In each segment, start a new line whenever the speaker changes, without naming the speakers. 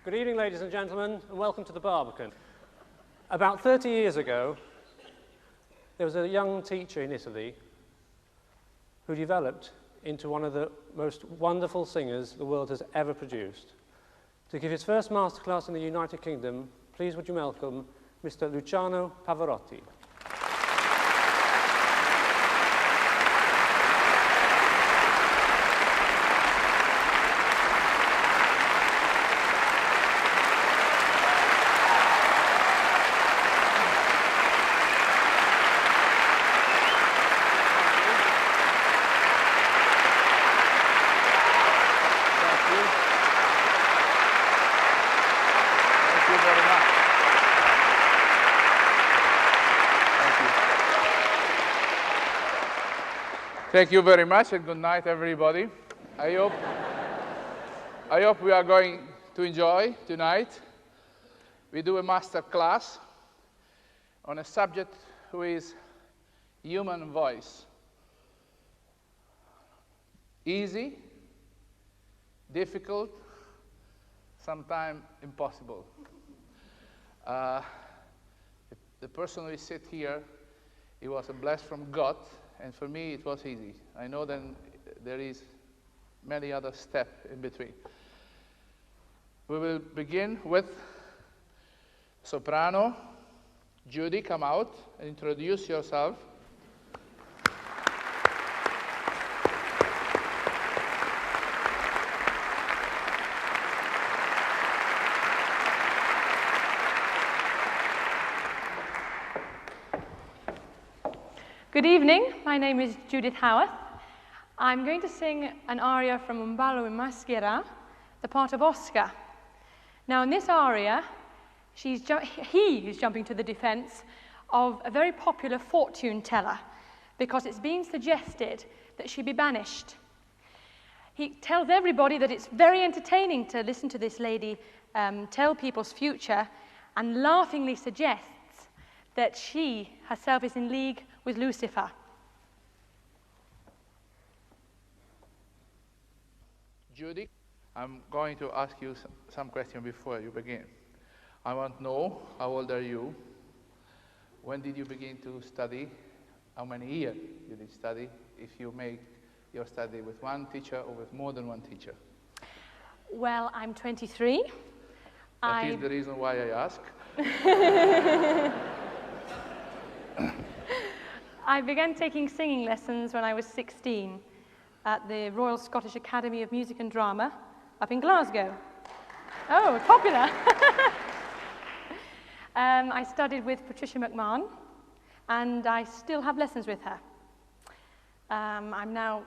Good evening, ladies and gentlemen, and welcome to the Barbican. About 30 years ago, there was a young teacher in Italy who developed into one of the most wonderful singers the world has ever produced. To give his first masterclass in the United Kingdom, please would you welcome Mr. Luciano Pavarotti.
Thank you very much, and good night, everybody. I hope we are going to enjoy tonight. We do a master class on a subject who is human voice. Easy, difficult, sometimes impossible. The person who is sit here, he was a blessed from God. And for me, it was easy. I know then there is many other steps in between. We will begin with soprano. Judy, come out and introduce yourself.
Good evening, my name is Judith Howarth. I'm going to sing an aria from Ballo in Maschera, the part of Oscar. Now in this aria, he is jumping to the defense of a very popular fortune teller because it's being suggested that she be banished. He tells everybody that it's very entertaining to listen to this lady tell people's future and laughingly suggests that she herself is in league with Lucifer.
Judy, I'm going to ask you some questions before you begin. I want to know, how old are you? When did you begin to study? How many years you did study? If you make your study with one teacher or with more than one teacher?
Well, I'm 23.
That is the reason why I ask.
I began taking singing lessons when I was 16 at the Royal Scottish Academy of Music and Drama up in Glasgow. Oh, popular! I studied with Patricia McMahon, and I still have lessons with her. I'm now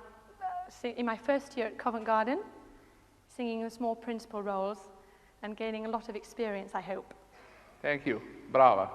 in my first year at Covent Garden, singing in small principal roles and gaining a lot of experience, I hope.
Thank you. Brava.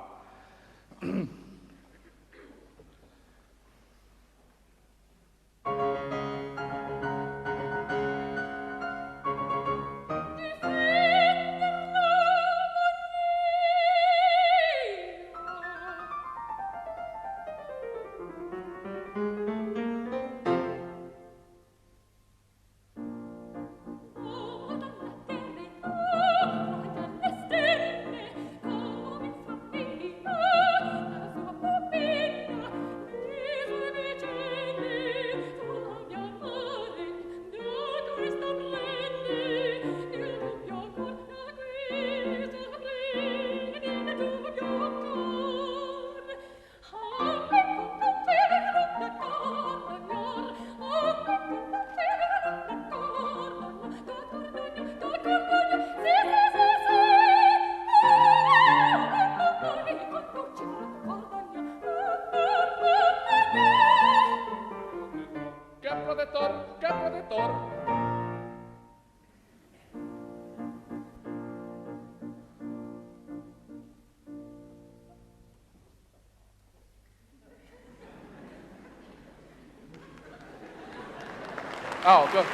Oh, good.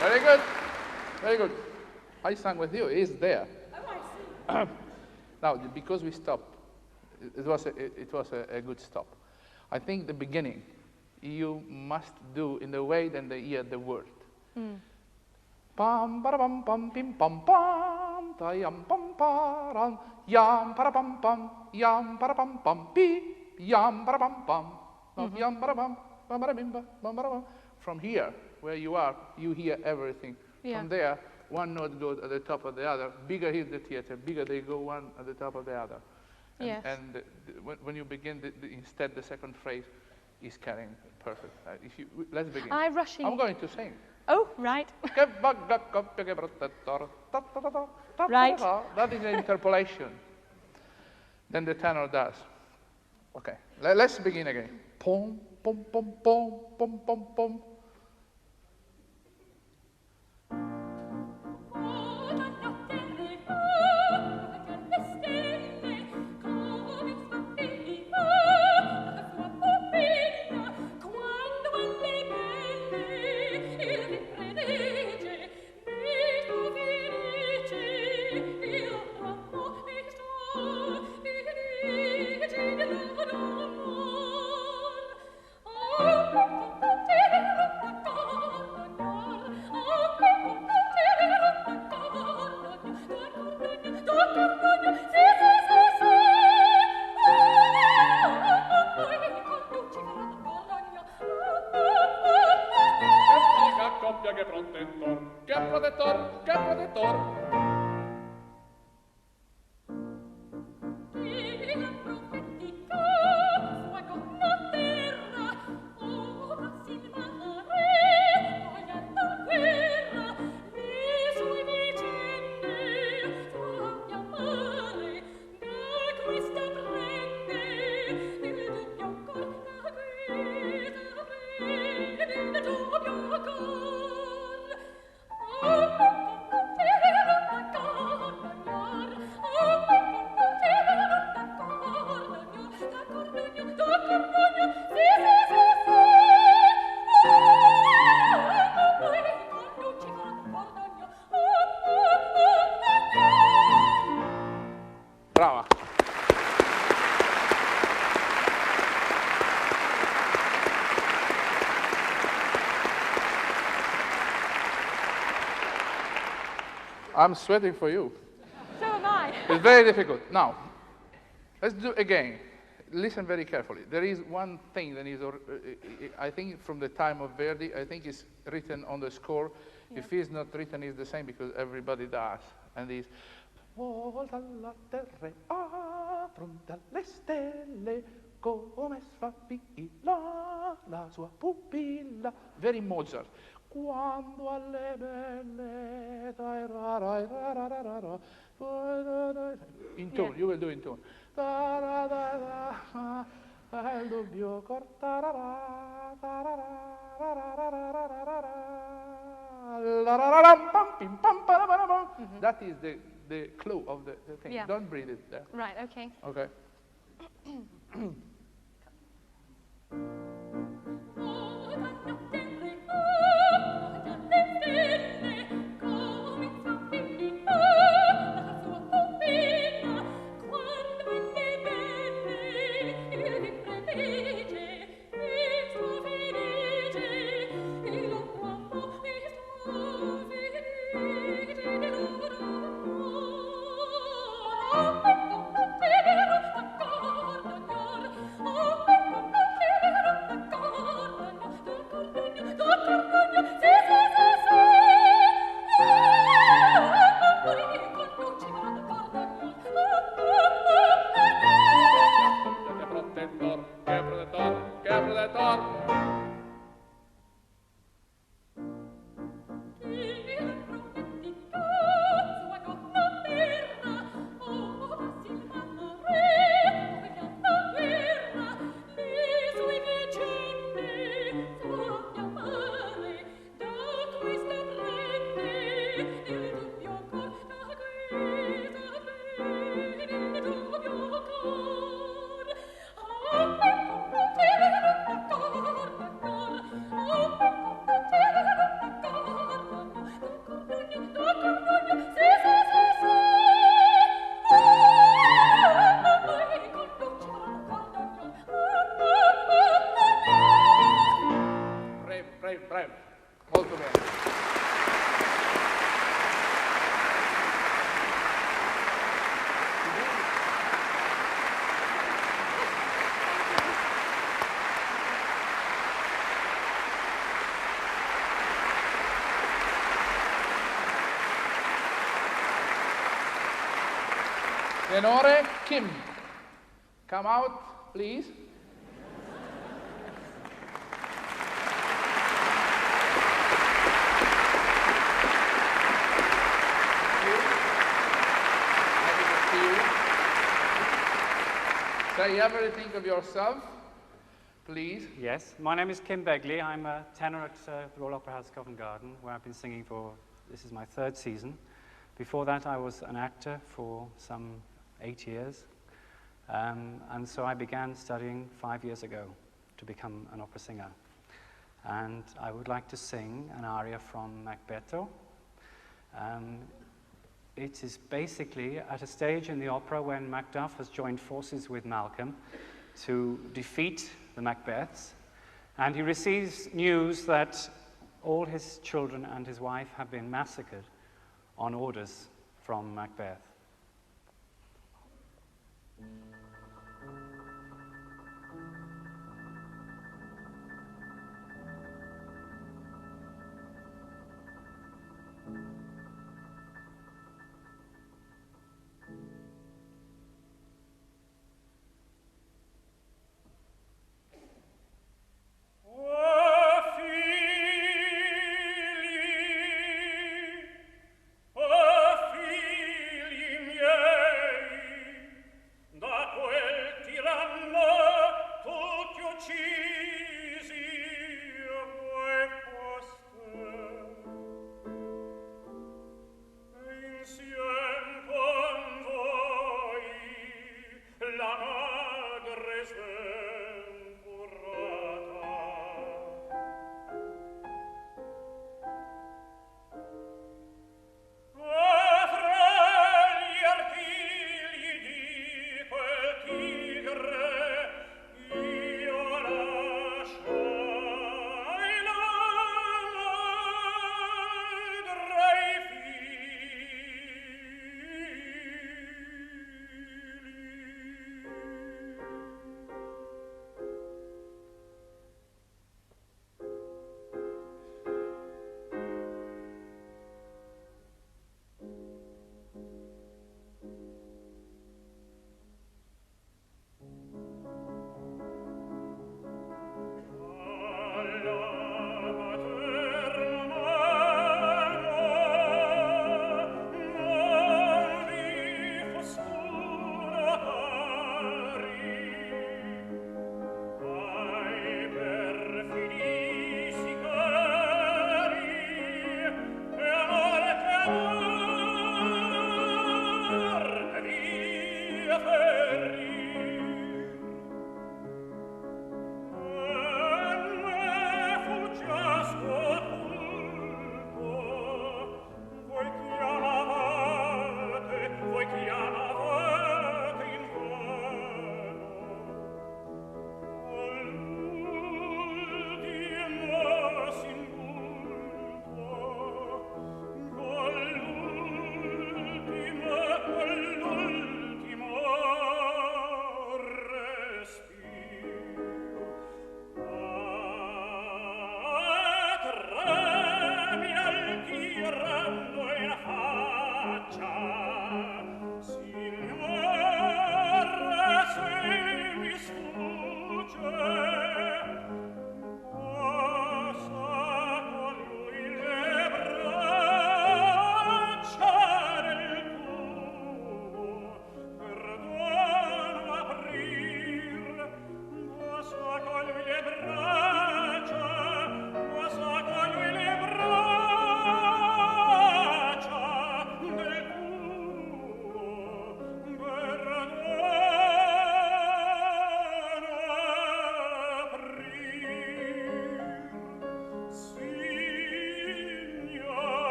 Very good. Very good. I sang with you. He's there. Oh, I see. Now, because we stopped, it was a good stop. I think the beginning, you must do in the way that they hear the word. Pam, ba, pam, pam, pim, pam, pam. ta yam pam param, yam para pam pam, yam para pam pam, pi, yam para pam pam, yam para pam, pam para bim pam para pam. From here, where you are, you hear everything.
Yeah.
From there, one note goes at the top of the other. Bigger is the theater, bigger they go one at the top of the other. And,
Yes.
and when you begin, instead the second phrase is carrying perfect. Let's begin.
I'm rushing.
I'm going to sing.
Oh, right.
Right. That is the interpolation. Then the tenor does. Okay, let's begin again. Pom, pom, pom, pom, pom, pom, pom. Brava. I'm sweating for you.
So am I.
It's very difficult. Now, let's do it again. Listen very carefully. There is one thing that is, I think from the time of Verdi, I think it's written on the score. Yeah. If it's not written, it's the same because everybody does. And it's Volta la terra fronte alle stelle, come sfavilla la sua pupilla. Very Mozart. Quando alle belle in tone, you will do in tone. Il dubbio that is the clue of the thing.
Yeah.
Don't breathe it there.
Right, okay.
Okay. Leonora, Kim, come out, please. Say everything of yourself, please.
Yes, my name is Kim Begley. I'm a tenor at the Royal Opera House, Covent Garden, where I've been singing for, this is my 3rd season. Before that, I was an actor for some 8 years. And so I began studying 5 years ago to become an opera singer. And I would like to sing an aria from Macbeth. It is basically at a stage in the opera when Macduff has joined forces with Malcolm to defeat the Macbeths, and he receives news that all his children and his wife have been massacred on orders from Macbeth.
Da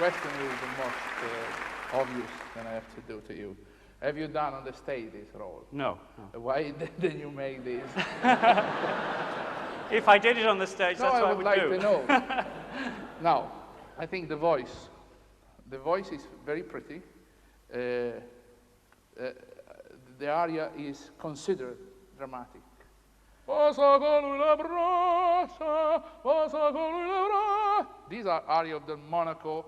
question is the most obvious that I have to do to you. Have you done on the stage this role?
No.
Why didn't you make this?
If I did it on the stage, that's what I would
like
do.
to know. Now, I think the voice is very pretty. The aria is considered dramatic. These are aria of the Monaco,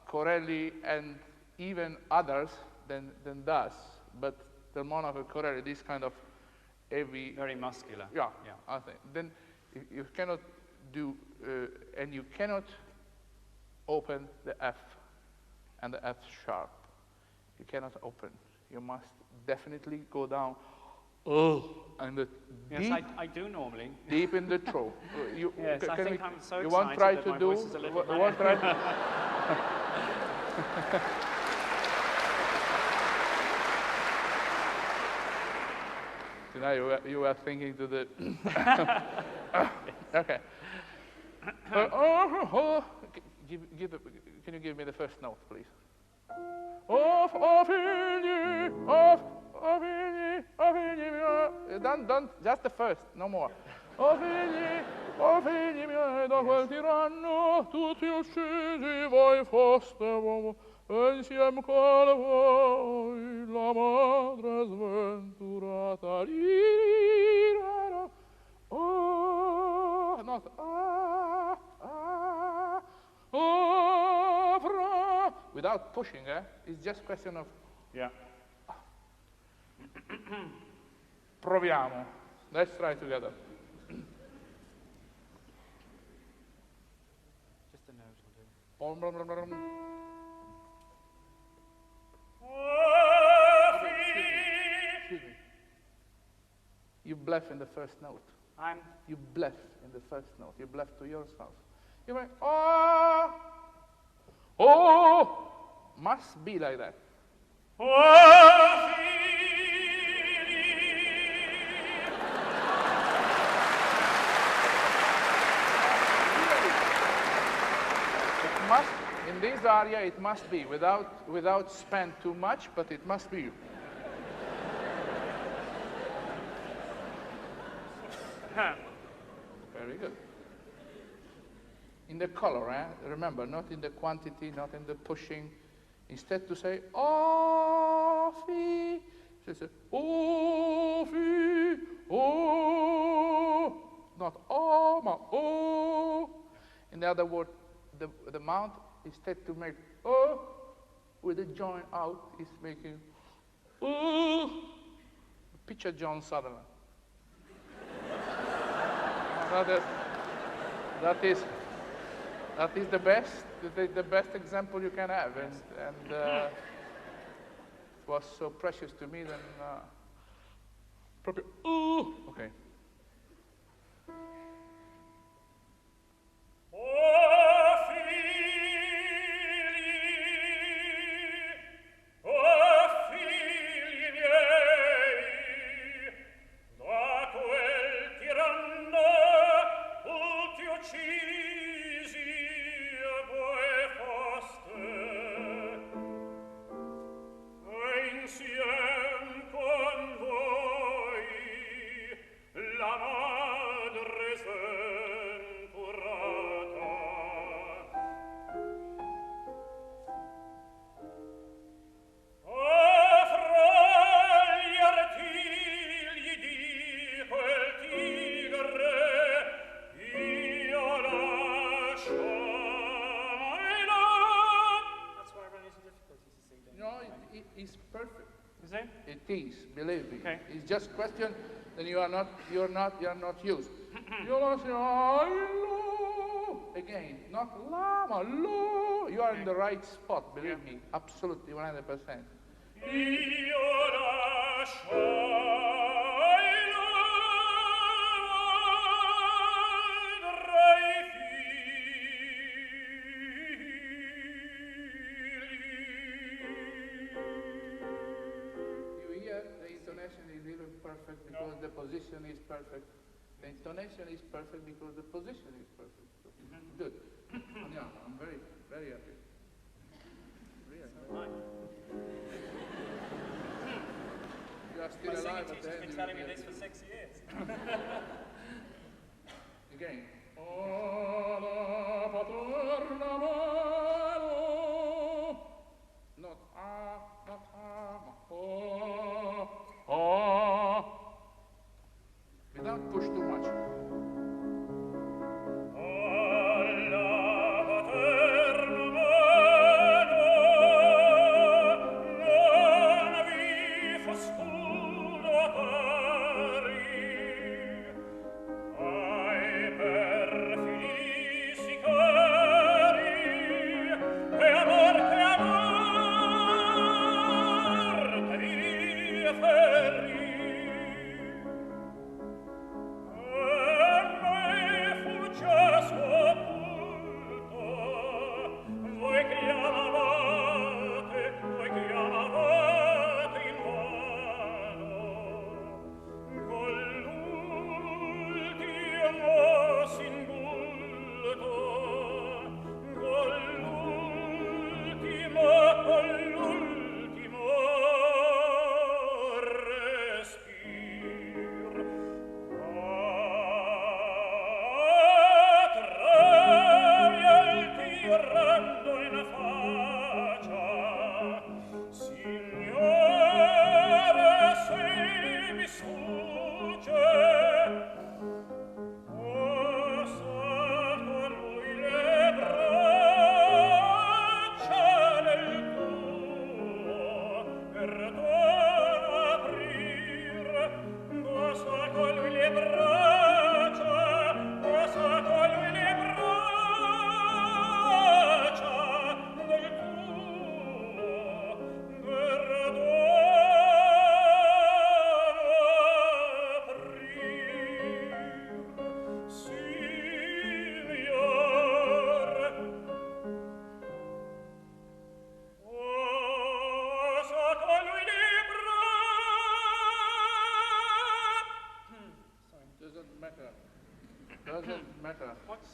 Corelli, and even others than das. But the Monaco, Corelli, this kind of heavy,
Very muscular.
yeah. I think. Then you cannot do, and you cannot open the F and the F sharp. You cannot open. You must definitely go down. And the
Yes,
deep,
I do normally.
deep in the throat.
Yes, I think I'm so
you
excited
won't try
that
to
my
do.
voice is a little
You won't try. So now you are thinking to the. Okay. Can you give me the first note, please? Don't, just the first, no more. Figli miei, da quel tiranno, tutti uccisi voi foste, insieme con voi, la madre sventurata. Oh, not without pushing, it's just question of.
Yeah.
Proviamo. Let's try together.
Just a note will do.
Excuse me. You bluff in the first note. You bluff in the first note. You bluff to yourself. You went, must be like that. It must, in this area, it must be without spend too much, but it must be. Very good. In the color, remember, not in the quantity, not in the pushing. Instead to say, oh, fi, say, oh, fi, oh, not oh, ma, oh. In the other word, the mouth, instead to make oh, with the joint out, is making oh. Picture John Sutherland. That is the best example you can have, and it was so precious to me. Then, okay. Believe me. Okay. It's just question that you're not used. Again, not lama, lo. You are in the right spot, believe me. Absolutely, 100%. Perfect because the position is perfect. The intonation is perfect because the position is perfect. So, good. Yeah, I'm very, very happy. Really. You are still
My singing
alive at the
teacher's
end.
been telling me this for 6 years.
Again. Not not without push too much.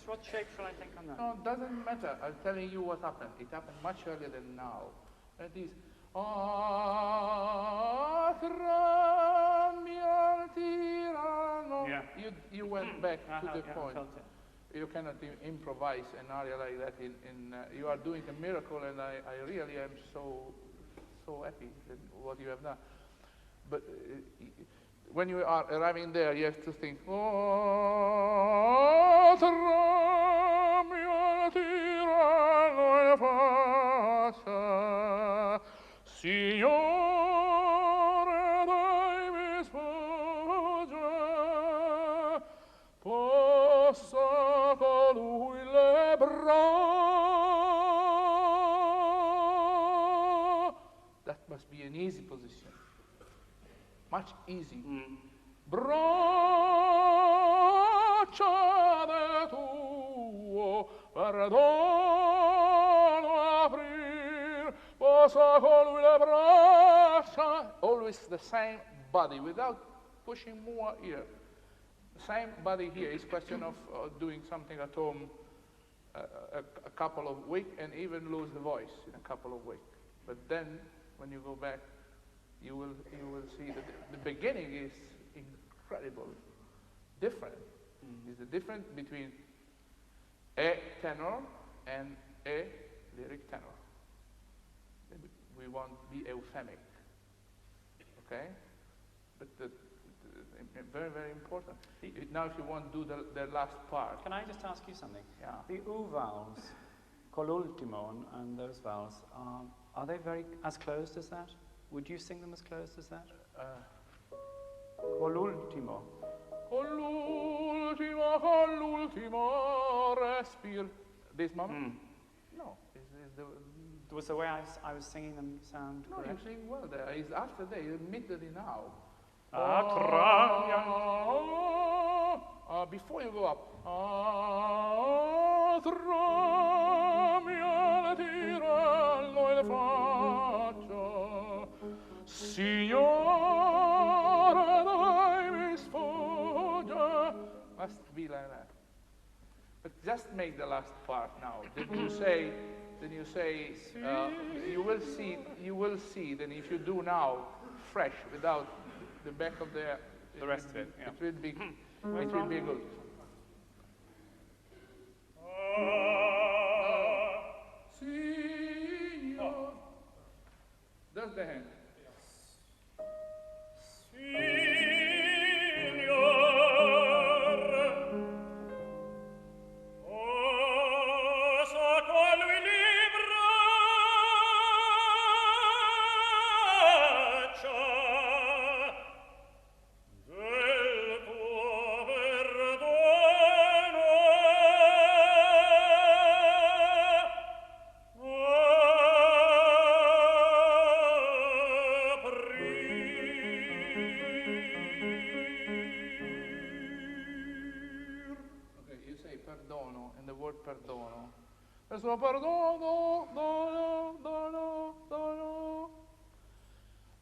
What shape shall I think on that?
No, it doesn't matter. I'm telling you what happened. It happened much earlier than now. It is you went back to the point.
I felt it.
You cannot improvise an aria like that. You are doing a miracle, and I really am so happy with what you have done. But when you are arriving there, you have to think. That must be an easy position. Much easy. Braccia de tuo perdono aprir, possa colui le braccia. Always the same body, without pushing more here. The same body here is question of doing something at home a couple of weeks and even lose the voice in a couple of weeks. But then, when you go back, you will see that the beginning is incredible, different. It's the difference between a tenor and a lyric tenor. We won't be euphemic, okay? But very, very important. Now, if you want to do the last part.
Can I just ask you something?
Yeah.
The U vowels, colultimo, and those vowels, are they as closed as that? Would you sing them as closed as that? Colultimo.
Colultimo, respir. This moment? No.
Was the way I was singing them sound
No,
correct?
you sing well there. It's after that, immediately now. Before you go up. Signore, dai mi sfugge. Must be like that. But just make the last part now. Then you say, you will see. Then if you do now, fresh, without the back of the
rest of it. Yeah.
It will be good. Signor. That's the hand. Perdono. Adesso perdono, dono.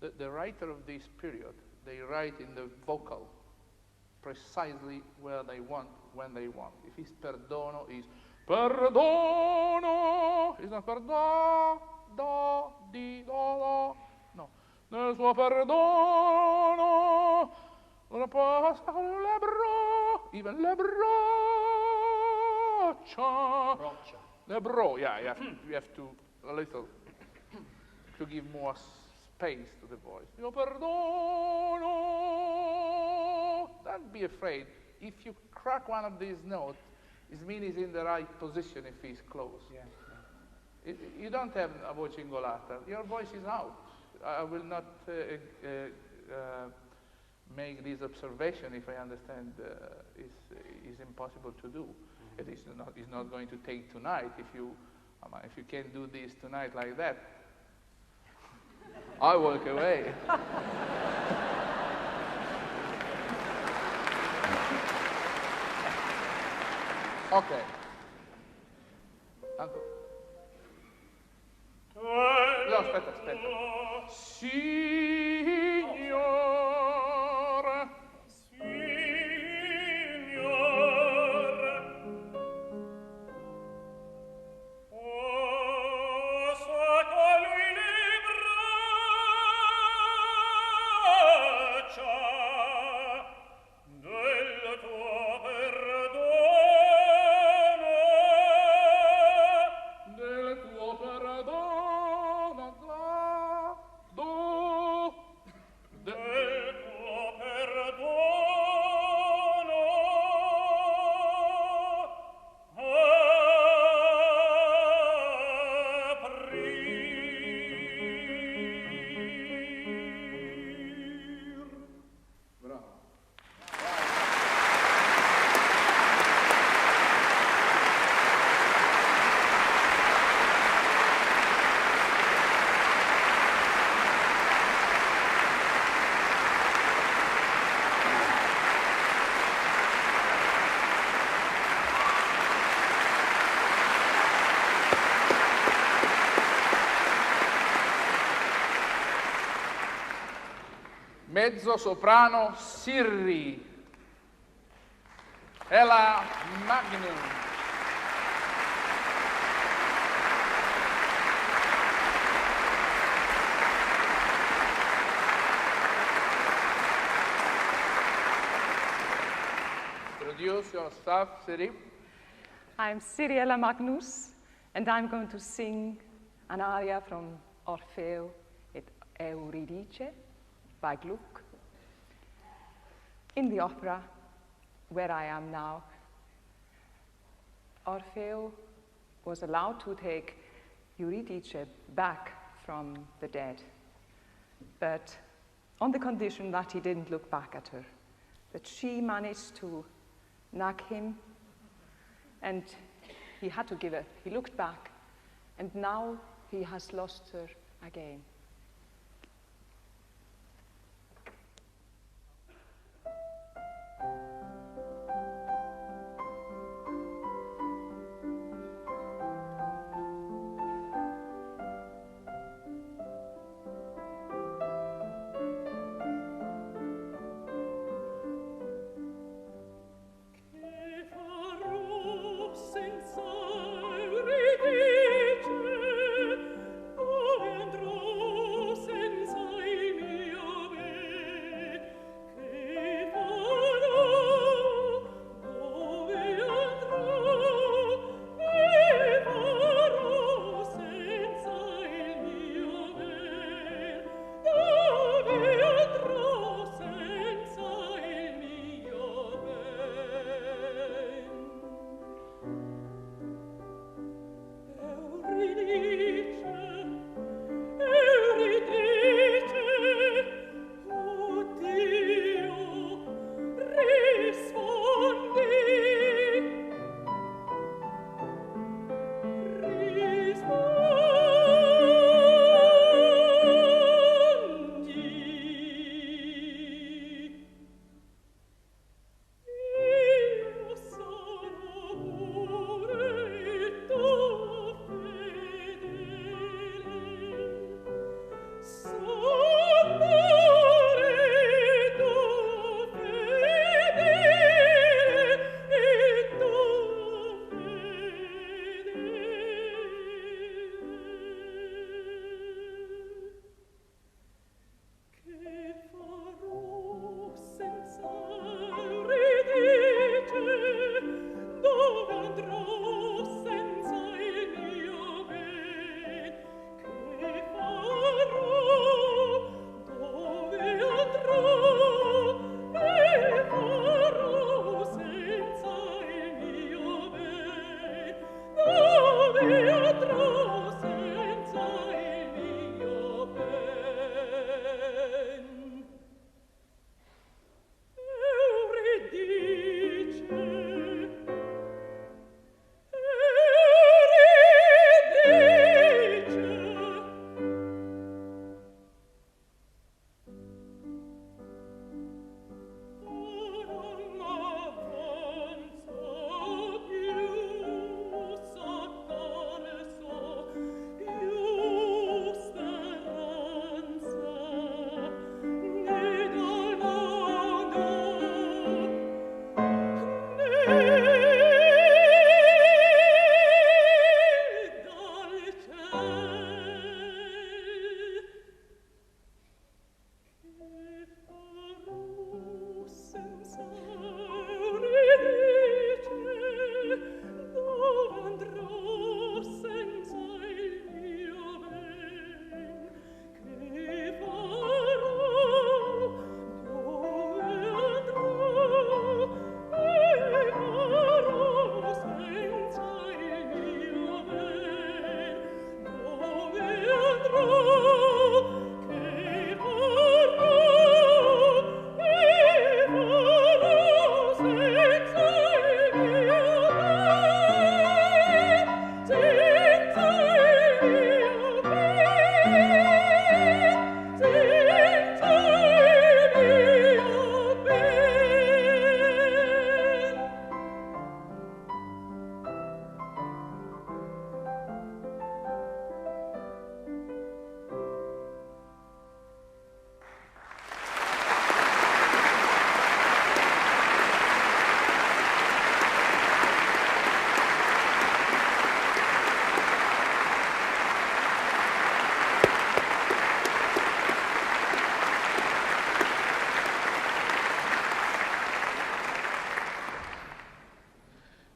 The writer of this period, they write in the vocal precisely where they want, when they want. If it's perdono, it's perdono. It's not perdono, di, do. No. Nel suo perdono, la passa lebro, even lebro. The bro, yeah, you have to a little to give more space to the voice. Io perdono. Don't be afraid. If you crack one of these notes, it means it's in the right position if it's close.
Yeah.
You don't have a voce ingolata. Your voice is out. I will not make this observation if I understand is impossible to do. It's not going to take tonight. If you can't do this tonight like that, I walk away. Okay. Uncle. No, aspetta. Signor. Mezzo soprano Sirry e la Magnus. Introduce yourself, Siri.
I'm Siri la Magnus, and I'm going to sing an aria from Orfeo et Euridice by Gluck. In the opera where I am now, Orfeo was allowed to take Euridice back from the dead, but on the condition that he didn't look back at her, that she managed to nag him, and he had to give her. He looked back, and now he has lost her again.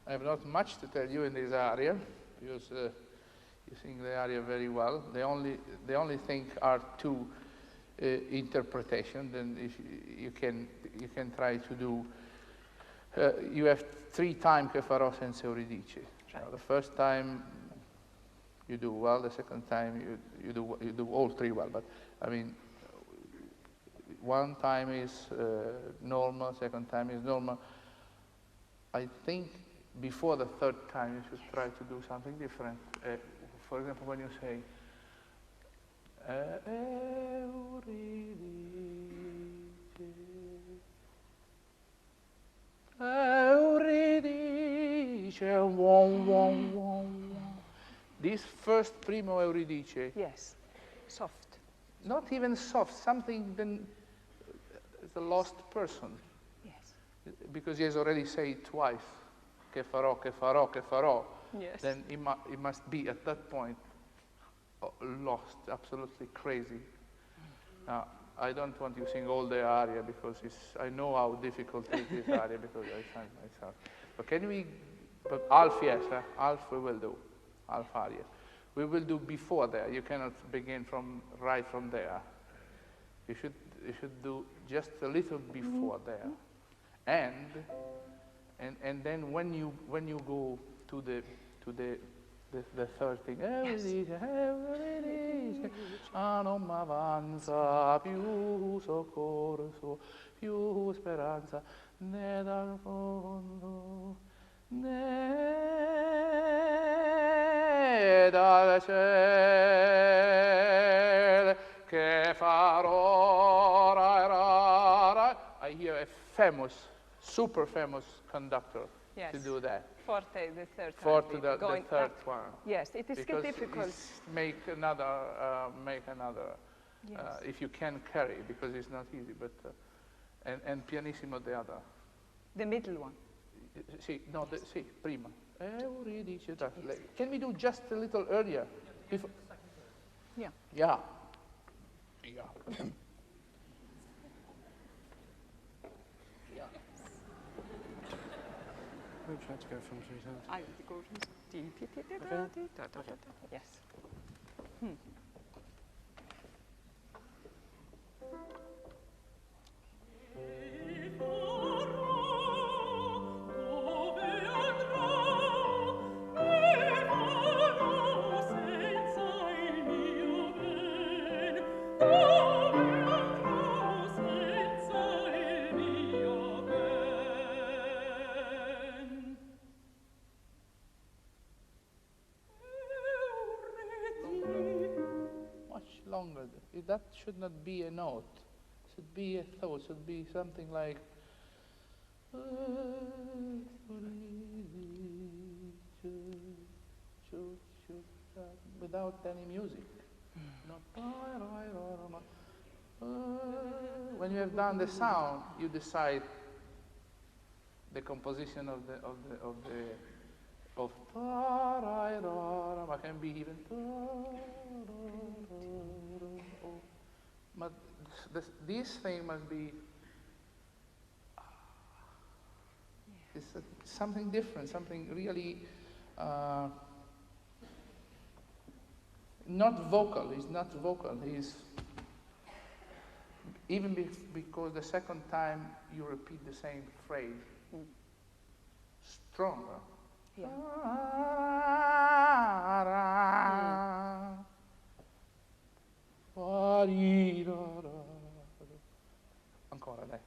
I have not much to tell you in this area, because you sing the aria very well. The only thing are two interpretation. Then if you can try to do. You have 3 times che farò senza Euridice. Right. The first time you do well. The second time you do all 3 well. But I mean, one time is normal. Second time is normal. I think before the 3rd time you should try to do something different. For example, when you say Euridice, this first primo Euridice.
Yes, soft.
Not even soft, something then the lost person.
Yes.
Because he has already said it twice. Che farò, che farò, che farò.
Yes.
Then it must be at that point lost, absolutely crazy. Now, I don't want you to sing all the aria because I know how difficult it is, this aria, because I sang myself. But can we, but half, yes, half we will do, half aria. We will do before there. You cannot begin right from there. You should do just a little before there. And then when you go to the 3rd thing, Euridice, Euridice, non m'avanza più soccorso, più speranza, né dal fondo, né dal cielo, che farò, I hear a super famous conductor to do that.
Forte, the 3rd time.
Forte, the 3rd one.
Yes, it is difficult.
Make another.
Yes.
If you can carry, because it's not easy. But and pianissimo the other.
The middle one.
Sì, no, sì, prima. Euridice. Can we do just a little earlier? Before?
Yeah.
Yeah.
We tried to go from 3 times.
I will go from Yes.
Longer. That should not be a note. It should be a thought. It should be something like without any music. When you have done the sound, you decide the composition of of ta-ra-ra-ra, but can be even but this thing must be something different, something really not vocal. It's not vocal. It's even because the second time you repeat the same phrase, stronger.
Yeah.
Ancora, dai.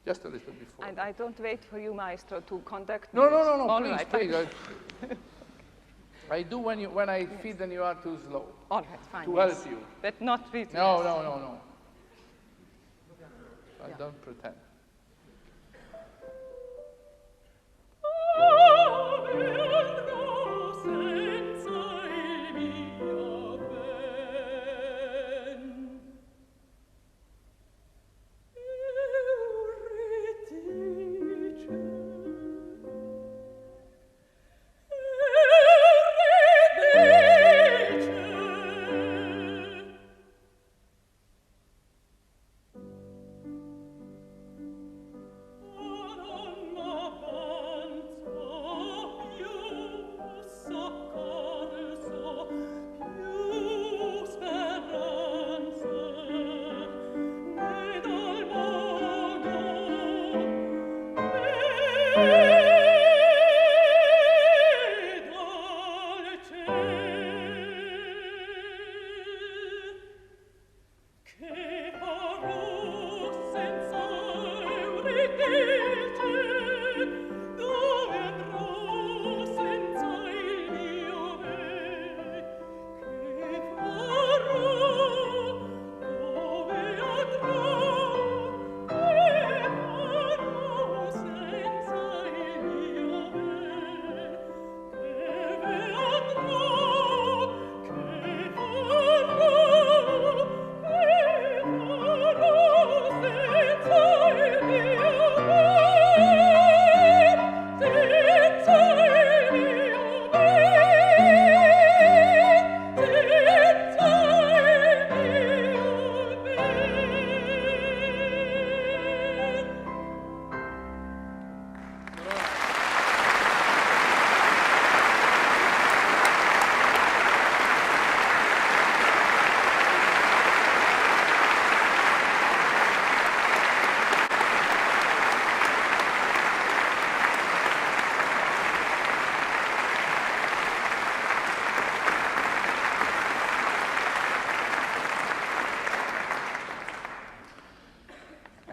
Just a little before.
And I don't wait for you, Maestro, to contact
No,
me.
no, no, no,
All
please,
right.
please. I do when I feel that you are too slow.
All right, fine.
To
yes.
help you.
But not really.
No, no, no, no. I don't pretend.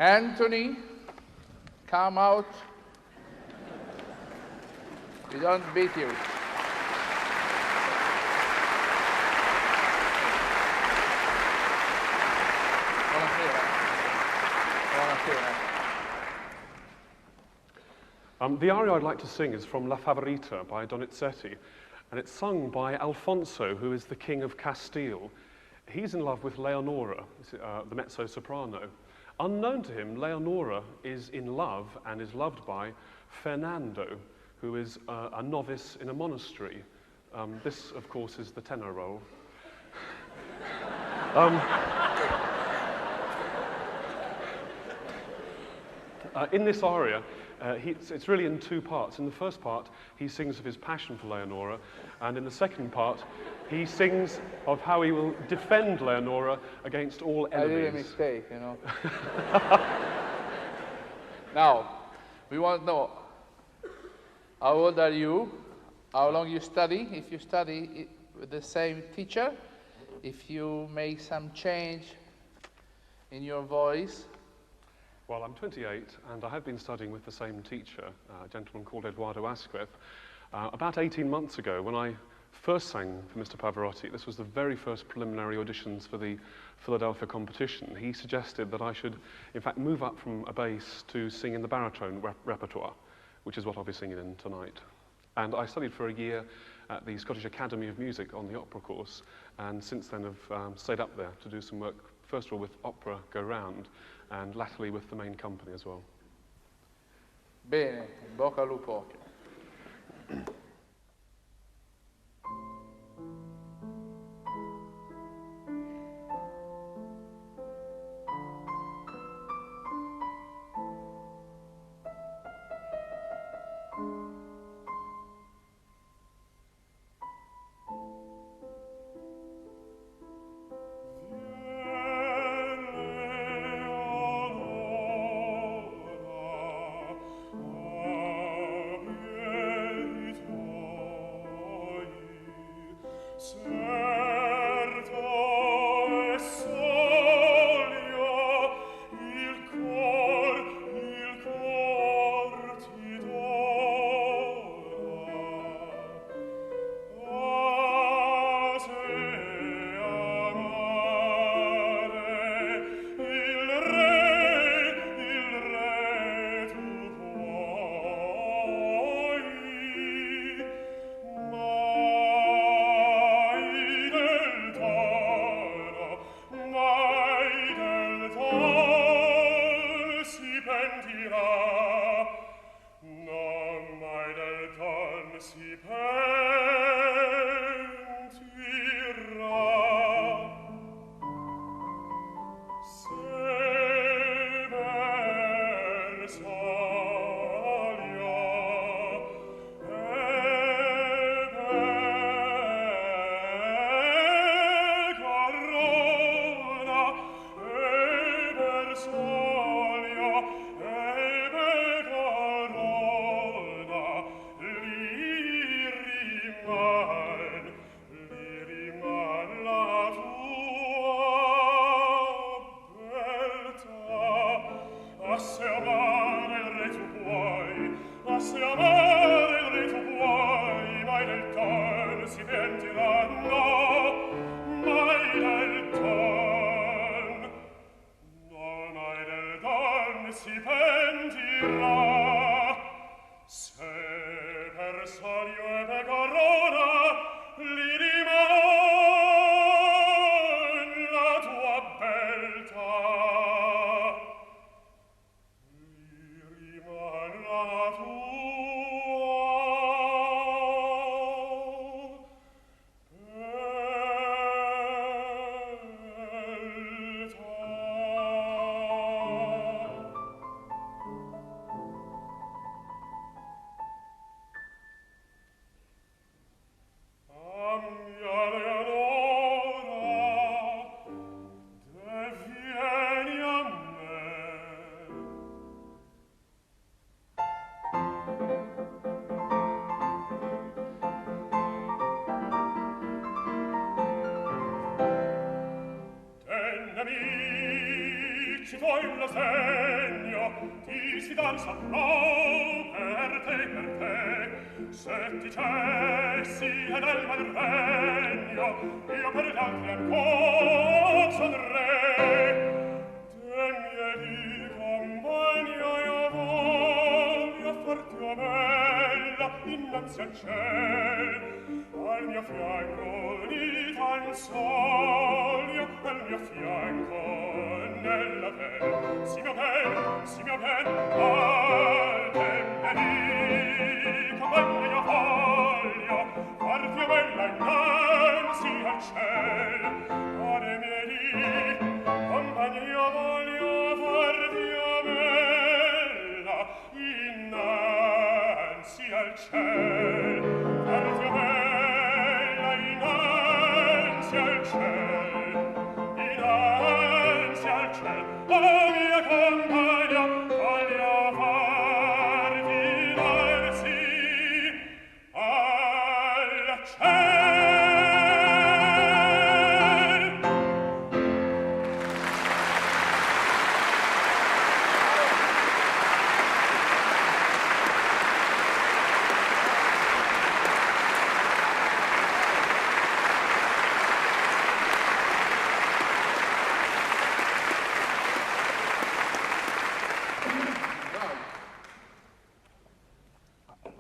Anthony, come out. We don't beat you. Buonasera. Buonasera.
The aria I'd like to sing is from La Favorita by Donizetti, and it's sung by Alfonso, who is the King of Castile. He's in love with Leonora, the mezzo-soprano. Unknown to him, Leonora is in love and is loved by Fernando, who is a novice in a monastery. This, of course, is the tenor role. In this aria, it's really in two parts. In the first part, he sings of his passion for Leonora, and in the second part, he sings of how he will defend Leonora against all enemies.
I did a mistake, you know. Now, we want to know, how old are you? How long you study? If you study with the same teacher, if you make some change in your voice.
Well, I'm 28, and I have been studying with the same teacher, a gentleman called Eduardo Asquith. About 18 months ago, when I first sang for Mr. Pavarotti, this was the very first preliminary auditions for the Philadelphia competition, he suggested that I should, in fact, move up from a bass to sing in the baritone repertoire, which is what I'll be singing in tonight. And I studied for a year at the Scottish Academy of Music on the opera course, and since then have stayed up there to do some work, first of all with Opera Go Round, and latterly with the main company as well.
Bene, bocca al lupo.
amici tuoi lo segno, ti si danza pro per te, se ti cessi ed al mal regno, io per gli altri ancora son re. Te miei compagno io voglio farti una bella innanzi al ciel, al mio fianco di tan solio, al mio fianco nella bel, si mio ben, al tempo compagno io voglio farti una bella innanzi al ciel, ore miei compagno io voglio farti una bella innanzi al ciel, farti una bella innanzi al ciel, innanzi al ciel, oh mia compagna, voglio farti innanzi al ciel.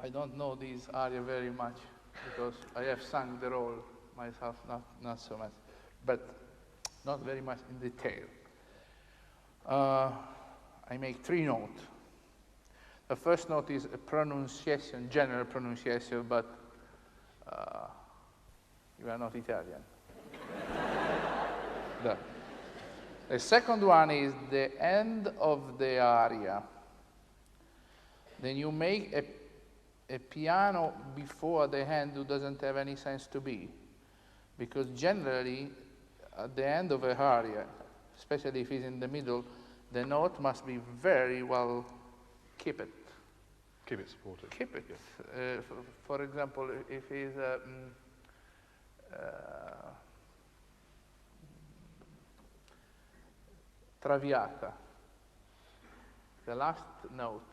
I don't know this aria very much because I have sung the role myself, not so much, but not very much in detail. I make 3 notes. The first note is a pronunciation, general pronunciation, but you are not Italian. The second one is the end of the aria. Then you make a piano before the end who doesn't have any sense to be. Because generally, at the end of a aria, especially if it's in the middle, the note must be very well keep it.
Keep it supported.
Keep it.
Yeah.
For example, if it's Traviata, the last note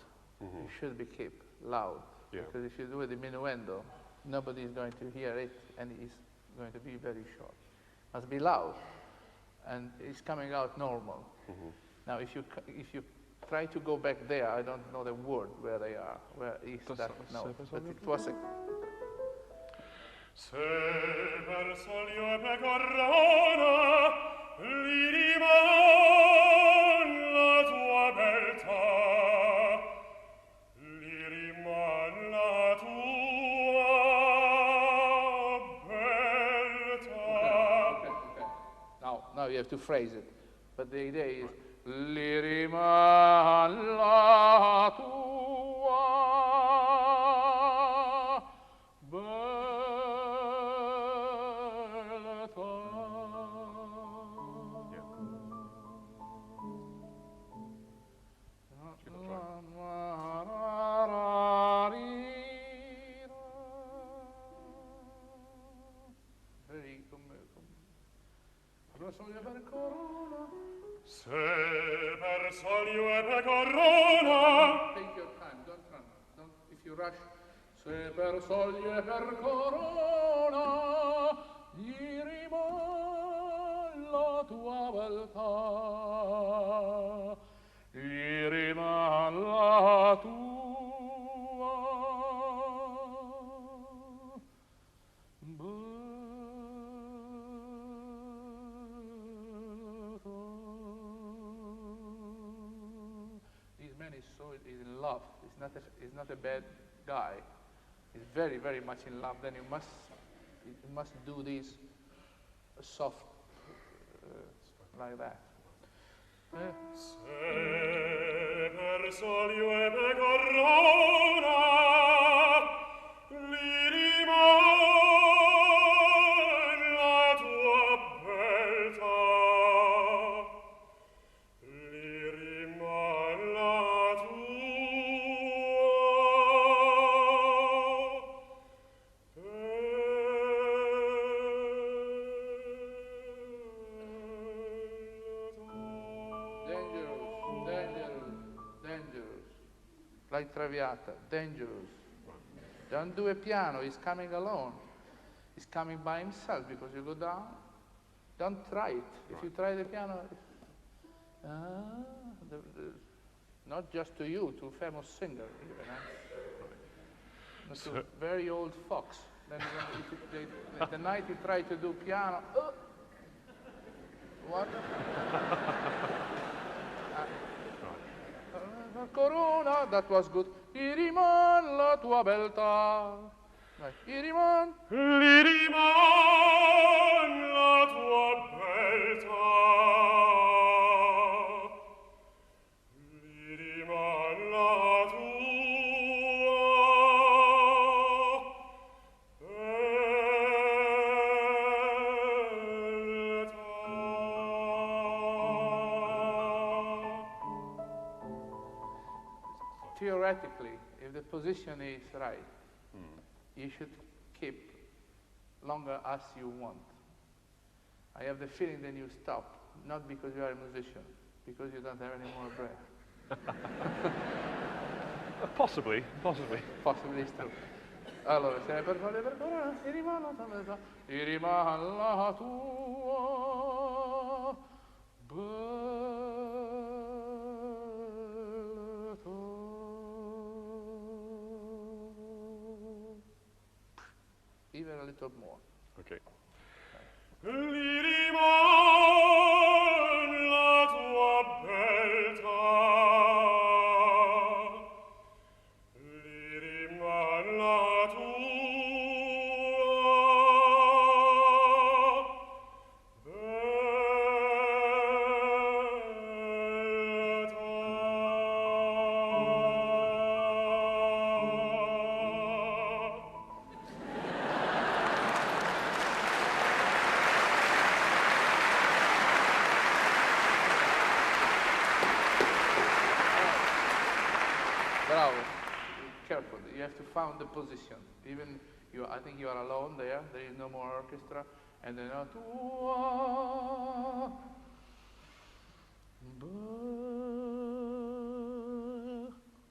should be kept loud.
Yeah.
Because if you do it diminuendo, nobody is going to hear it, and it's going to be very short. Must be loud, and it's coming out normal. Now, if you try to go back there, I don't know the word where they are. Where is that note? But it was a.
Se per solio e per corona li riman la tua beltà, li riman la tua beltà.
Okay. Now you have to phrase it. But the idea is li riman la tua beltà.
Se per solio e per corona.
Take your time, don't run. If you rush. Se per solio e per corona gli riman la tua beltà, gli riman la tua is in love. He's not a bad guy. He's very, very much in love. Then you must do this soft like that.
Se per solio e per corona li riman la tua beltà, li riman la tua beltà.
like Traviata, dangerous. Don't do a piano, he's coming alone. He's coming by himself because you go down. Don't try it. If you try the piano, not just to you, to famous singer even. Not to very old fox. Then the night you try to do piano, what? Corona, that was good. Iriman la tua beltà. Right. Iriman.
L'iriman la tua beltà. L'iriman la tua
Theoretically, if the position is right, you should keep longer as you want. I have the feeling then you stop, not because you are a musician, because you don't have any more breath.
Possibly.
Possibly it's true. Allora, se per fare per corona, iriman la tua beltà, iriman la tua even a little more.
Okay.
L'iriman la tua beltà. L'iriman la tua
Careful, you have to find the position. Even I think you are alone there. There is no more orchestra, and then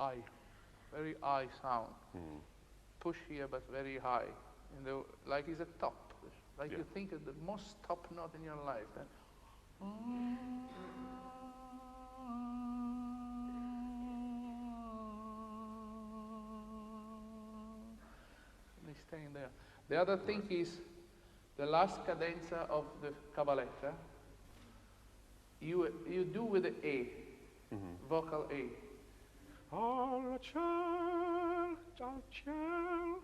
I, very high sound. Push here, but very high. Like it's a top. Like you think of the most top note in your life. Staying there. The other thing is the last cadenza of the cabaletta. You do with the A, vocal A.
Al ciel, al ciel,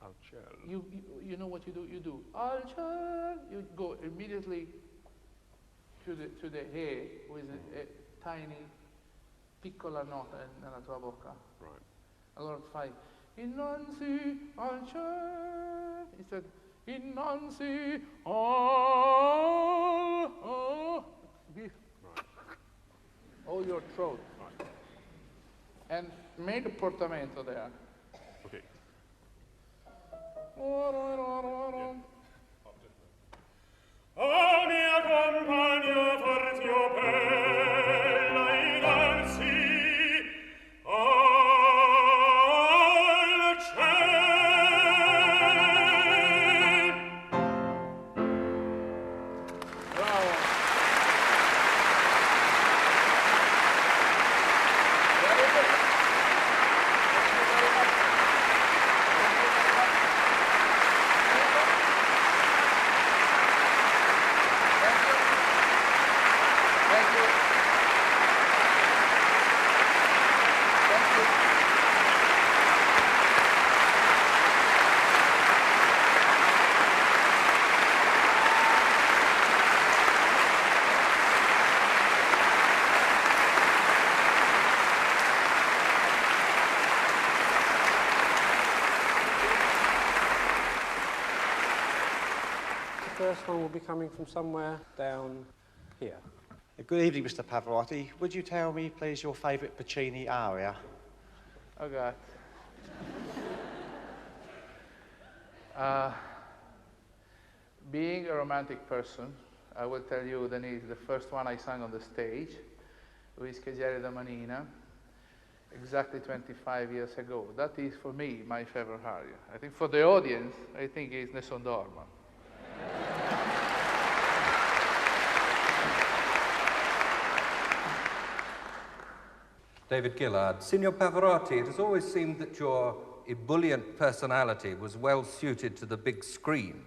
al ciel.
You know what you do? You do al ciel. You go immediately to the A with a tiny piccola nota nella tua bocca.
Right.
Allora fai innanzi al cielo. Instead, innanzi al. Right. All your throat.
Right.
And make a portamento there.
Okay.
A mia compagna partio bella innanzi al cielo.
Bravo.
The first one will be coming from somewhere down here.
Good evening, Mr. Pavarotti. Would you tell me, please, your favourite Puccini aria?
Oh, God. Being a romantic person, I will tell you the first one I sang on the stage, with Scheggiare da Manina. exactly 25 years ago. That is, for me, my favorite aria. I think for the audience, I think it's Nessun Dorma.
David Gillard. Signor Pavarotti, it has always seemed that your ebullient personality was well suited to the big screen.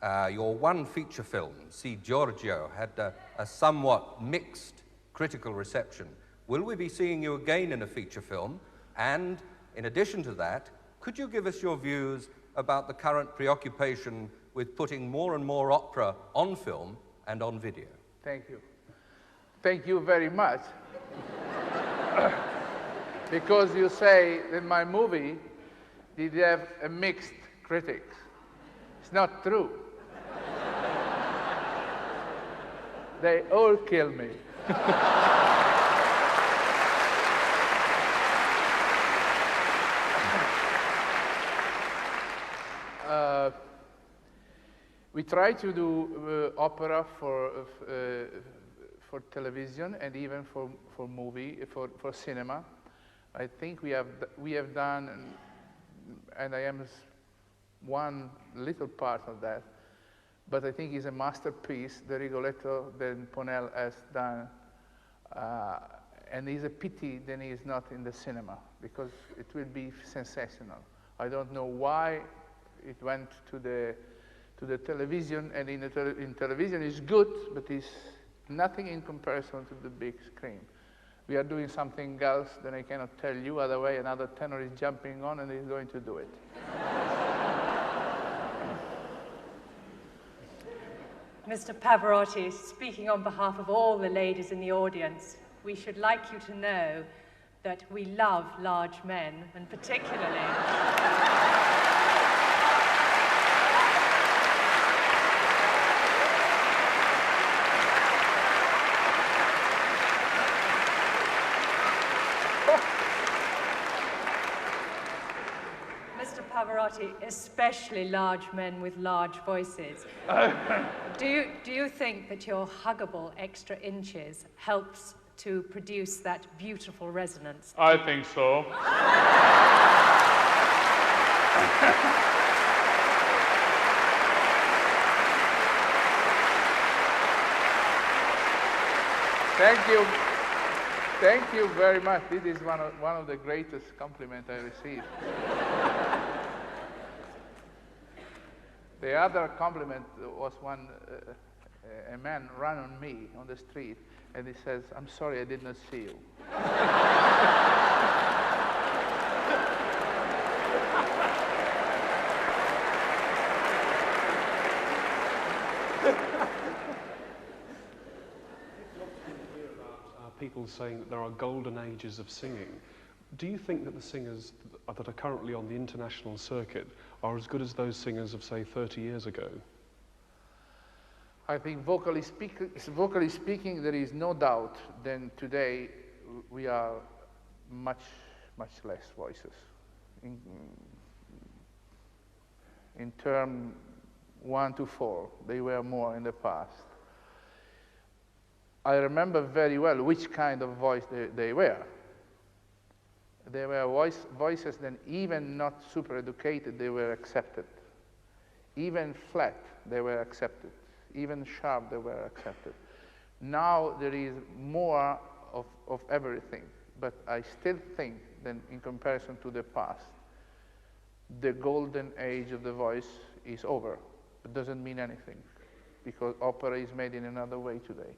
Your one feature film, Si Giorgio, had a somewhat mixed critical reception. Will we be seeing you again in a feature film? And in addition to that, could you give us your views about the current preoccupation with putting more and more opera on film and on video?
Thank you. Thank you very much. Because you say that my movie did have a mixed critics. It's not true. They all kill me. We try to do opera for television and even for movie, for cinema. I think we have done, and I am one little part of that, but I think it's a masterpiece, the Rigoletto that Ponel has done, and it's a pity that he is not in the cinema, because it will be sensational. I don't know why it went to the television, and in television it's good, but it's nothing in comparison to the big screen. We are doing something else that I cannot tell you, otherwise another tenor is jumping on and is going to do it.
Mr. Pavarotti, speaking on behalf of all the ladies in the audience, we should like you to know that we love large men, and particularly... Pavarotti, especially large men with large voices. Do you think that your huggable extra inches helps to produce that beautiful resonance?
I think so.
Thank you. Thank you very much. This is one of the greatest compliments I received. The other compliment was when a man ran on me on the street, and he says, "I'm sorry, I did not see you."
People saying that there are golden ages of singing. Do you think that the singers that are currently on the international circuit are as good as those singers of, say, 30 years ago?
I think vocally speaking, there is no doubt that today we are much less voices. In term 1 to 4, they were more in the past. I remember very well which kind of voice they were. They were voices that even not super educated, they were accepted. Even flat, they were accepted. Even sharp, they were accepted. Now there is more of everything, but I still think that in comparison to the past, the golden age of the voice is over. It doesn't mean anything, because opera is made in another way today.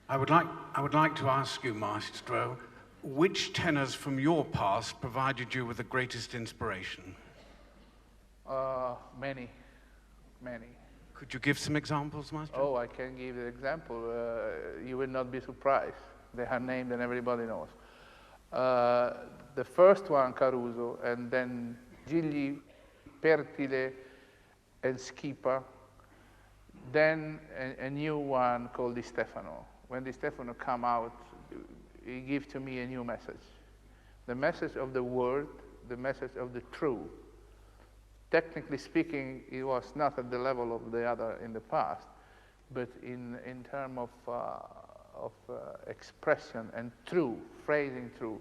I would like to ask you, Maestro, which tenors from your past provided you with the greatest inspiration?
Many.
Could you give some examples, Maestro?
Oh, I can give an example. You will not be surprised. They are named and everybody knows. The first one, Caruso, and then Gigli, Pertile, and Schipa. Then a new one called Di Stefano. When Di Stefano come out, he gives to me a new message. The message of the word, the message of the true. Technically speaking, it was not at the level of the other in the past, but in terms expression and true, phrasing true,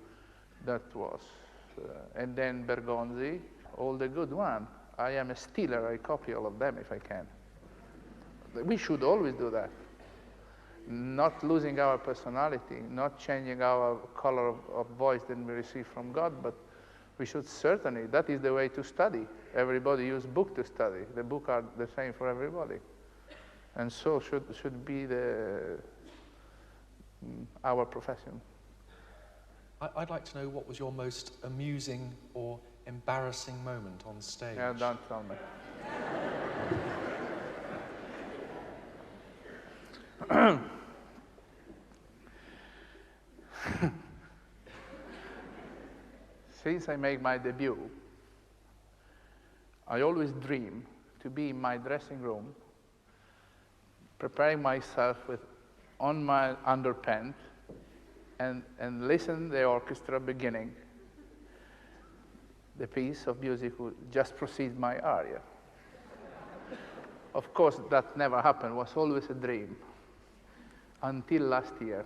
that was. And then Bergonzi, all the good one. I am a stealer, I copy all of them if I can. We should always do that. Not losing our personality, not changing our color of voice that we receive from God, but we should certainly, that is the way to study. Everybody use book to study. The book are the same for everybody. And so should be our profession.
I'd like to know what was your most amusing or embarrassing moment on stage.
Yeah, don't tell me. Since I make my debut, I always dream to be in my dressing room, preparing myself on my underpants, and listen the orchestra beginning the piece of music would just proceed my aria. Of course, that never happened. It was always a dream until last year.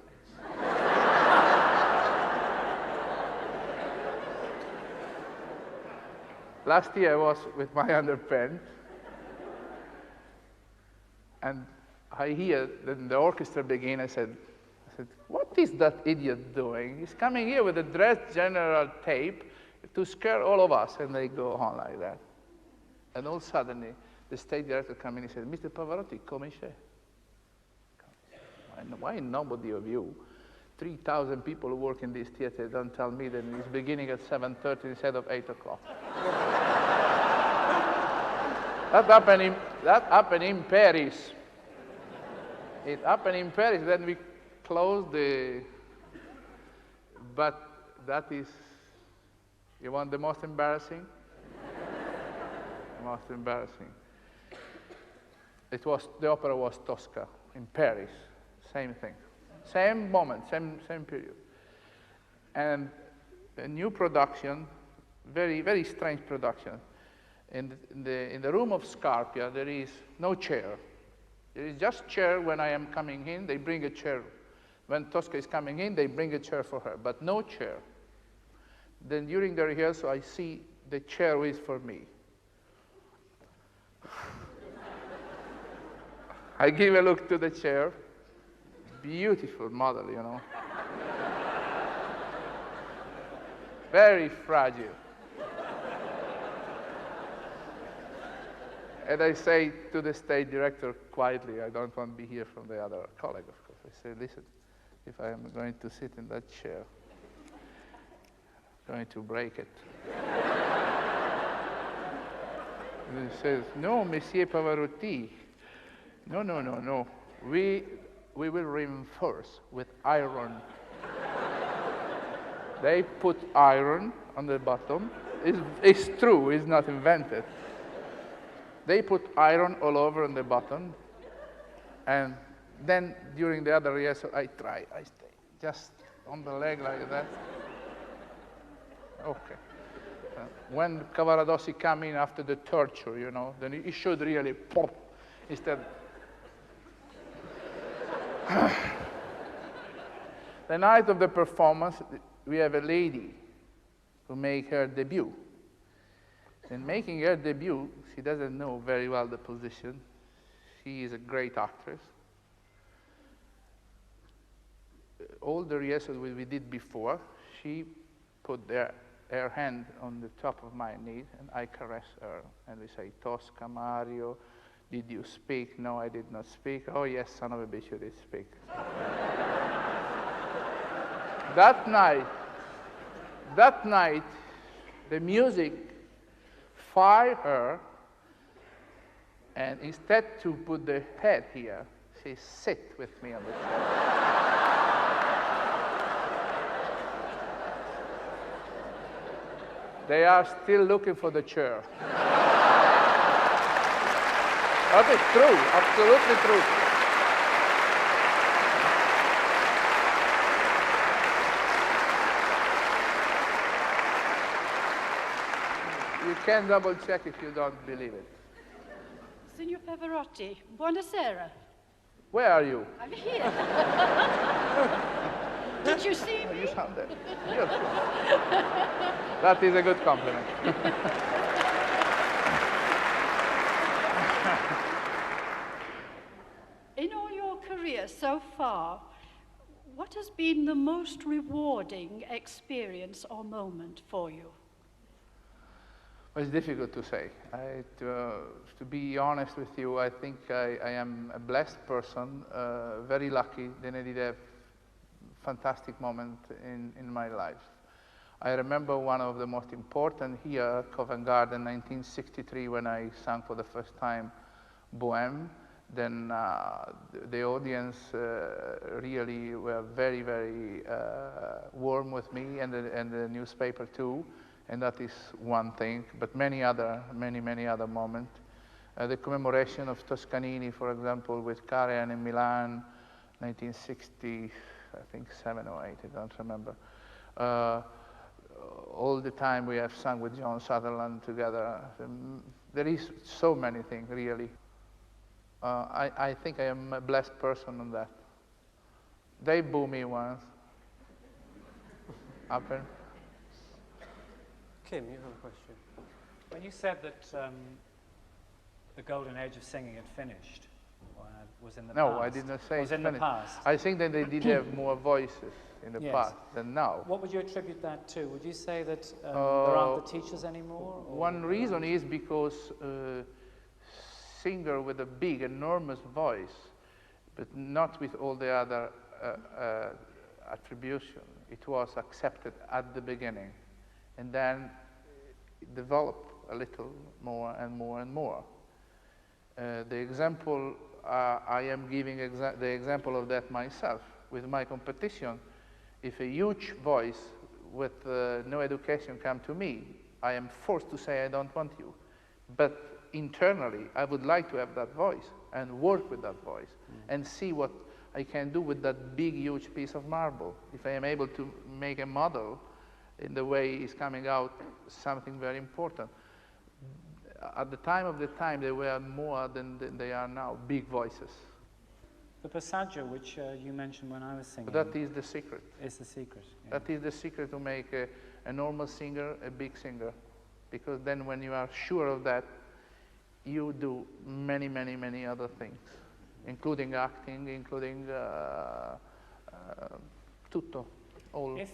Last year I was with my underpants, and I hear the orchestra begin. I said, what is that idiot doing? He's coming here with a dress general tape to scare all of us, and they go on like that. And all suddenly, the stage director came in and said, Mr. Pavarotti, come c'è? Why nobody of you, 3,000 people who work in this theater, don't tell me that it's beginning at 7:30 instead of 8 o'clock? That happened in Paris. It happened in Paris, then we closed but that is, you want the most embarrassing? Most embarrassing. The opera was Tosca in Paris, same thing. Same moment, same period. And a new production, very, very strange production. In the room of Scarpia, there is no chair. There is just chair when I am coming in, they bring a chair. When Tosca is coming in, they bring a chair for her, but no chair. Then during the rehearsal, I see the chair is for me. I give a look to the chair. Beautiful model, you know. Very fragile. And I say to the stage director quietly, I don't want to be here from the other colleague, of course. I say, listen, if I am going to sit in that chair, I'm going to break it. And he says, no, Monsieur Pavarotti. No. We will reinforce with iron. They put iron on the bottom. It's true, it's not invented. They put iron all over on the bottom, and then during the other rehearsal, I stay just on the leg like that. Okay. When Cavaradossi come in after the torture, you know, then he should really pop instead. The night of the performance, we have a lady who make her debut. In making her debut, she doesn't know very well the position. She is a great actress. All the rehearsals we did before, she put her hand on the top of my knee, and I caress her. And we say, Tosca, Mario, did you speak? No, I did not speak. Oh, yes, son of a bitch, you did speak. That night, the music fired her, and instead to put the head here, she sit with me on the chair. They are still looking for the chair. That is true, absolutely true. You can double check if you don't believe it.
Signor Pavarotti, buonasera.
Where are you?
I'm here. Did you see me?
You sound dead. That is a good compliment.
In all your career so far, what has been the most rewarding experience or moment for you?
Well, it's difficult to say. To be honest with you, I think I am a blessed person, very lucky. Then I did have fantastic moment in my life. I remember one of the most important here, Covent Garden, 1963, when I sang for the first time Bohème. Then the audience really were very, very warm with me, and the newspaper too. And that is one thing, but many other moments. The commemoration of Toscanini, for example, with Karajan in Milan, 1960, I think 7 or 8, I don't remember. All the time we have sung with John Sutherland together. There is so many things, really. I think I am a blessed person on that. They booed me once. Happened.
Kim, you have a question.
When you said that the golden age of singing had finished, was in the past.
No, I didn't say
was in
finished.
the past.
I think that they did have more voices in the
Yes.
past than now.
What would you attribute that to? Would you say that there aren't the teachers anymore?
One reason is because singer with a big, enormous voice, but not with all the other attribution. It was accepted at the beginning, and then it developed a little more and more and more. The example I am giving the example of that myself with my competition. If a huge voice with no education come to me, I am forced to say I don't want you. But internally, I would like to have that voice and work with that voice and see what I can do with that big, huge piece of marble. If I am able to make a model in the way it's coming out, something very important. At the time there were more than they are now, big voices.
The passaggio, which you mentioned when I was singing.
But that is the secret.
Is the secret. Yeah.
That is the secret to make a normal singer a big singer. Because then when you are sure of that, you do many, many, many other things, including acting, including tutto, all.
If,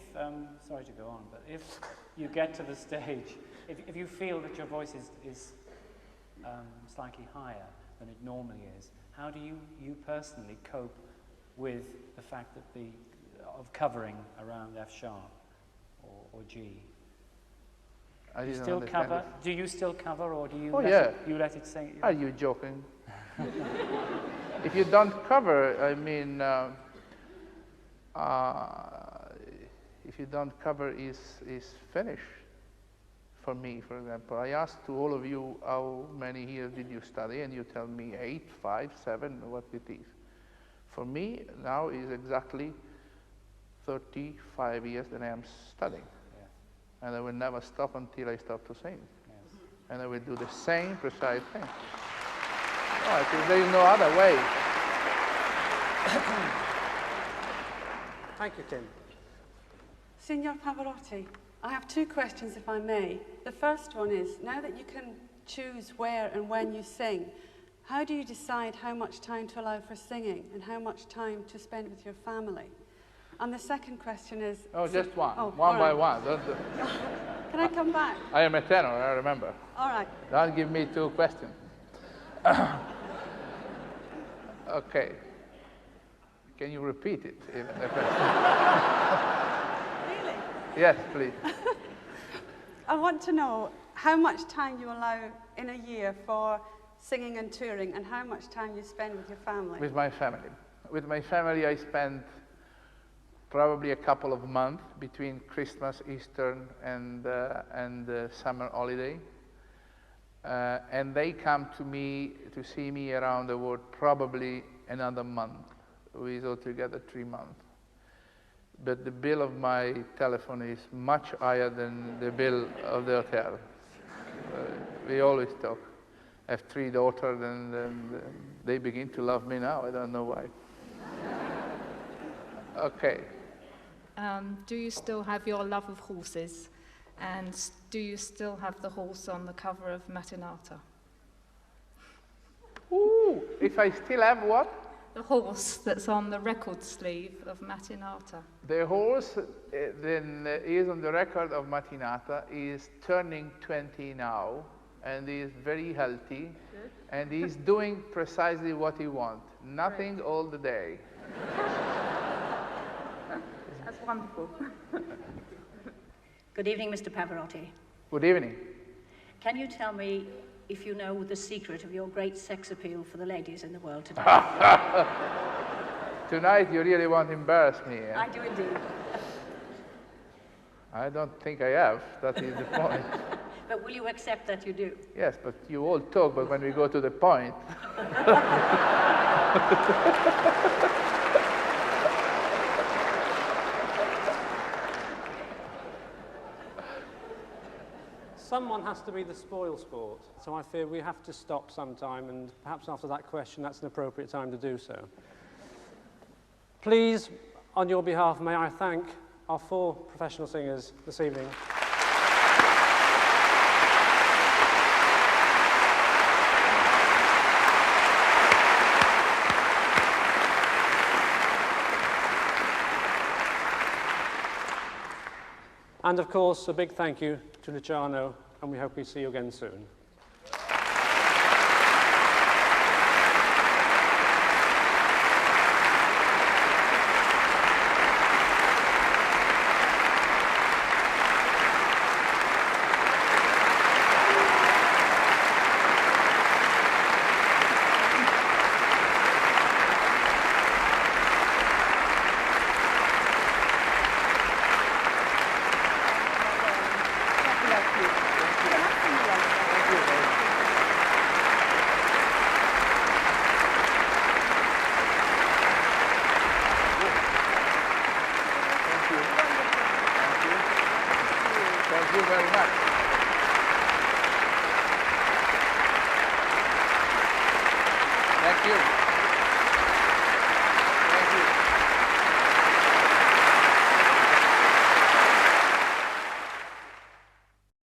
sorry to go on, but if you get to the stage, if you feel that your voice is slightly higher than it normally is, how do you personally cope with the fact that of covering around F sharp or G?
I didn't
still
understand
cover?
it.
Do you still cover, or do you you let it sing?
Are you joking? If you don't cover, I mean, if you don't cover, is finished. For me, for example, I asked to all of you how many years did you study, and you tell me 8, 5, 7, what it is. For me, now is exactly 35 years that I am studying. And I will never stop until I stop to sing. Yes. And I will do the same precise thing. There is no other way.
Thank you, Kim.
Signor Pavarotti, I have 2 questions, if I may. The first one is, now that you can choose where and when you sing, how do you decide how much time to allow for singing and how much time to spend with your family? And the second question is...
Oh, just one.
Oh,
one by
right.
one.
Can I come back?
I am a tenor, I remember.
All right.
Don't give me 2 questions. Okay. Can you repeat it? Even the question?
Really?
Yes, please.
I want to know how much time you allow in a year for singing and touring and how much time you spend with your family.
With my family. With my family, I spend probably a couple of months between Christmas, Easter, and summer holiday. And they come to me to see me around the world probably another month. We altogether 3 months. But the bill of my telephone is much higher than the bill of the hotel. We always talk. have 3 daughters, and they begin to love me now. I don't know why. Okay.
Do you still have your love of horses? And do you still have the horse on the cover of Mattinata?
Ooh, if I still have what?
The horse that's on the record sleeve of Mattinata.
The horse then is on the record of Mattinata. He is turning 20 now, and he is very healthy. Good. And he's doing precisely what he wants. Nothing Great. All the day.
That's wonderful.
Good evening, Mr. Pavarotti.
Good evening.
Can you tell me if you know the secret of your great sex appeal for the ladies in the world today?
Tonight you really want to embarrass me. Eh?
I do indeed.
I don't think I have. That is the point.
But will you accept that you do?
Yes, but you all talk, but when we go to the point...
Someone has to be the spoil sport, so I fear we have to stop sometime, and perhaps after that question that's an appropriate time to do so. Please, on your behalf, may I thank our 4 professional singers this evening. And of course, a big thank you to Luciano, and we hope we see you again soon.
Thank you very much. Thank you.